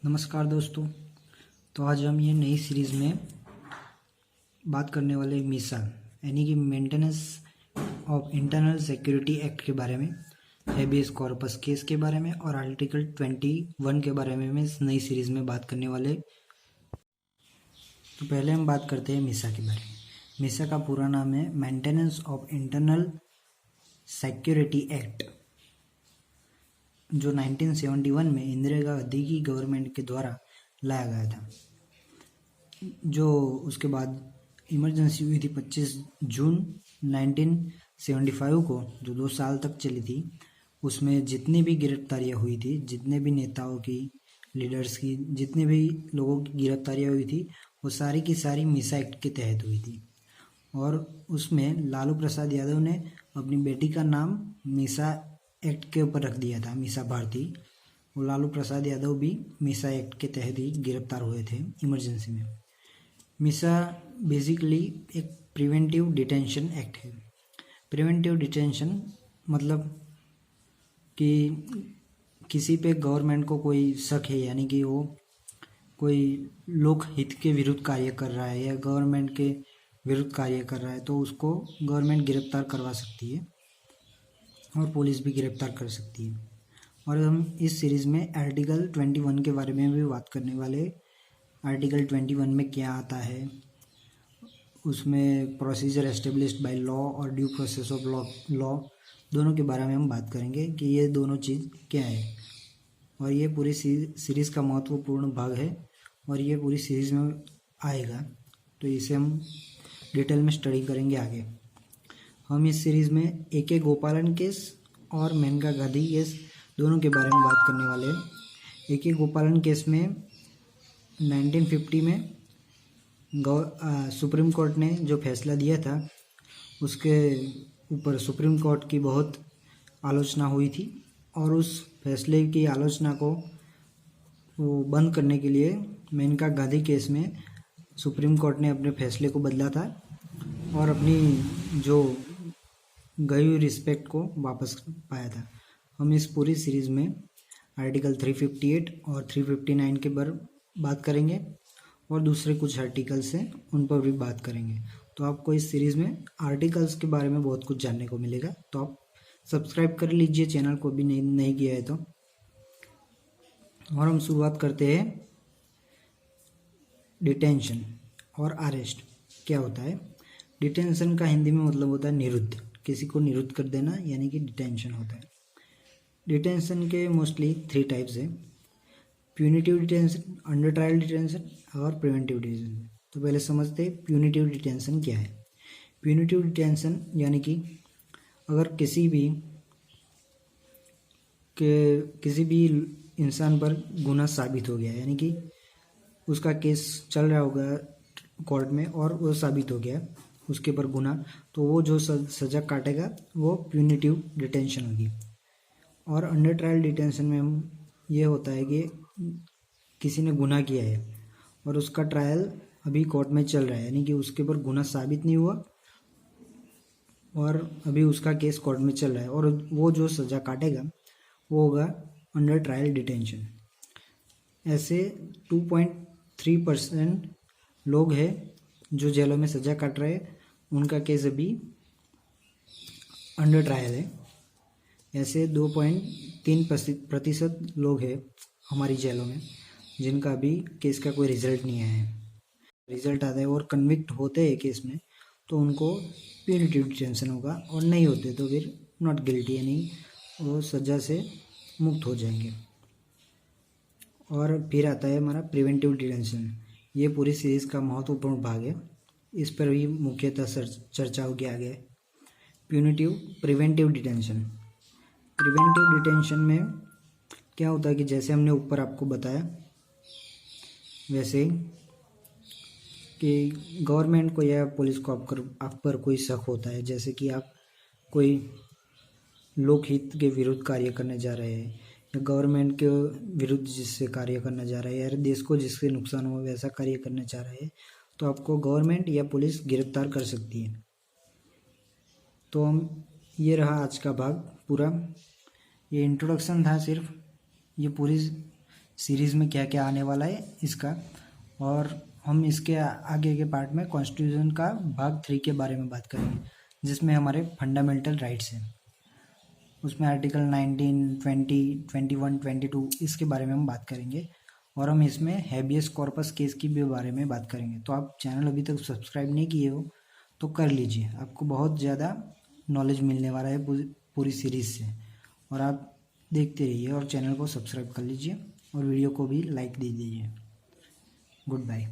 नमस्कार दोस्तों। तो आज हम ये नई सीरीज़ में बात करने वाले मीसा यानी कि maintenance of internal security act के बारे में, हेबियस कॉर्पस केस के बारे में और आर्टिकल 21 के बारे में इस नई सीरीज़ में बात करने वाले। तो पहले हम बात करते हैं मीसा के बारे में। मीसा का पूरा नाम है maintenance of internal security act, जो 1971 में इंदिरा गांधी की गवर्नमेंट के द्वारा लाया गया था। जो उसके बाद इमरजेंसी हुई थी 25 जून 1975 को, जो 2 साल तक चली थी। उसमें जितनी भी गिरफ्तारियां हुई थी, जितने भी नेताओं की, लीडर्स की, जितने भी लोगों की गिरफ्तारियां हुई थी, वो सारी की सारी मीसा एक्ट के तहत हुई थी। और उसमें लालू प्रसाद यादव ने अपनी बेटी का नाम मीसा एक्ट के ऊपर रख दिया था, मीसा भारती। वो लालू प्रसाद यादव भी मीसा एक्ट के तहत ही गिरफ्तार हुए थे इमरजेंसी में। मीसा बेसिकली एक प्रिवेंटिव डिटेंशन एक्ट है। प्रिवेंटिव डिटेंशन मतलब कि किसी पे गवर्नमेंट को कोई शक है, यानी कि वो कोई लोक हित के विरुद्ध कार्य कर रहा है या गवर्नमेंट के विरुद्ध कार्य कर रहा है, तो उसको गवर्नमेंट गिरफ्तार करवा सकती है और पुलिस भी गिरफ्तार कर सकती है। और हम इस सीरीज़ में आर्टिकल 21 के बारे में भी बात करने वाले। आर्टिकल 21 में क्या आता है, उसमें प्रोसीजर एस्टेब्लिश्ड बाय लॉ और ड्यू प्रोसेस ऑफ लॉ दोनों के बारे में हम बात करेंगे कि ये दोनों चीज़ क्या है। और ये पूरी सीरीज़ का महत्वपूर्ण भाग है और ये पूरी सीरीज़ में आएगा, तो इसे हम डिटेल में स्टडी करेंगे आगे। हम इस सीरीज़ में ए.के. गोपालन केस और मेनका गांधी केस दोनों के बारे में बात करने वाले हैं। ए.के. गोपालन केस में 1950 में सुप्रीम कोर्ट ने जो फैसला दिया था, उसके ऊपर सुप्रीम कोर्ट की बहुत आलोचना हुई थी और उस फैसले की आलोचना को वो बंद करने के लिए मेनका गांधी केस में सुप्रीम कोर्ट ने अपने फैसले को बदला था और अपनी जो गई हुई रिस्पेक्ट को वापस पाया था। हम इस पूरी सीरीज़ में आर्टिकल 358 और 359 के बारे बात करेंगे और दूसरे कुछ आर्टिकल्स हैं उन पर भी बात करेंगे। तो आपको इस सीरीज़ में आर्टिकल्स के बारे में बहुत कुछ जानने को मिलेगा, तो आप सब्सक्राइब कर लीजिए चैनल को भी नहीं किया है तो। और हम शुरुआत करते हैं डिटेंशन और अरेस्ट क्या होता है। डिटेंशन का हिंदी में मतलब होता है निरुद्ध, किसी को निरुद्ध कर देना, यानी कि डिटेंशन होता है। डिटेंशन के मोस्टली 3 टाइप्स हैं, punitive detention, under trial detention और प्रिवेंटिव डिटेंशन। तो पहले समझते हैं प्यूनिटिव डिटेंशन क्या है। प्यूनिटिव डिटेंशन यानी कि अगर किसी भी इंसान पर गुनाह साबित हो गया, यानी कि उसका केस चल रहा होगा कोर्ट में और वो साबित हो गया उसके ऊपर गुनाह, तो वो जो सज़ा काटेगा वो प्यूनिटिव डिटेंशन होगी। और अंडर ट्रायल डिटेंशन में हम ये होता है कि किसी ने गुनाह किया है और उसका ट्रायल अभी कोर्ट में चल रहा है, यानी कि उसके ऊपर गुनाह साबित नहीं हुआ और अभी उसका केस कोर्ट में चल रहा है और वो जो सज़ा काटेगा वो होगा अंडर ट्रायल डिटेंशन। ऐसे 2.3% लोग हैं जो जेलों में सज़ा काट रहे हैं, उनका केस अभी अंडर ट्रायल है। ऐसे 2.3% लोग हैं हमारी जेलों में जिनका अभी केस का कोई रिजल्ट नहीं आया है। रिजल्ट आता है और कन्विक्ट होते हैं केस में तो उनको प्यूनिटिव डिटेंशन होगा, और नहीं होते तो फिर नॉट गिल्टी, यानी वो सज़ा से मुक्त हो जाएंगे। और फिर आता है हमारा प्रिवेंटिव डिटेंशन। ये पूरी सीरीज़ का महत्वपूर्ण भाग है, इस पर भी मुख्यतः चर्चा होगी आगे। Preventive detention. प्रिवेंटिव डिटेंशन में क्या होता है कि जैसे हमने ऊपर आपको बताया वैसे कि गवर्नमेंट को या पुलिस को आप पर कोई शक होता है, जैसे कि आप कोई लोकहित के विरुद्ध कार्य करने जा रहे हैं या गवर्नमेंट के विरुद्ध जिससे कार्य करना जा रहे हैं या देश को जिससे नुकसान हो वैसा कार्य करने जा रहे हैं, तो आपको गवर्नमेंट या पुलिस गिरफ्तार कर सकती है। तो हम ये रहा आज का भाग पूरा। ये इंट्रोडक्शन था सिर्फ, ये पूरी सीरीज़ में क्या क्या आने वाला है इसका, और हम इसके आगे के पार्ट में कॉन्स्टिट्यूशन का भाग 3 के बारे में बात करेंगे, जिसमें हमारे फंडामेंटल राइट्स हैं। उसमें आर्टिकल 19, 20, 21, 22 इसके बारे में हम बात करेंगे, और हम इसमें हैबियस कॉर्पस केस की भी बारे में बात करेंगे। तो आप चैनल अभी तक सब्सक्राइब नहीं किए हो तो कर लीजिए, आपको बहुत ज़्यादा नॉलेज मिलने वाला है पूरी सीरीज़ से। और आप देखते रहिए और चैनल को सब्सक्राइब कर लीजिए और वीडियो को भी लाइक दे दीजिए। Good bye.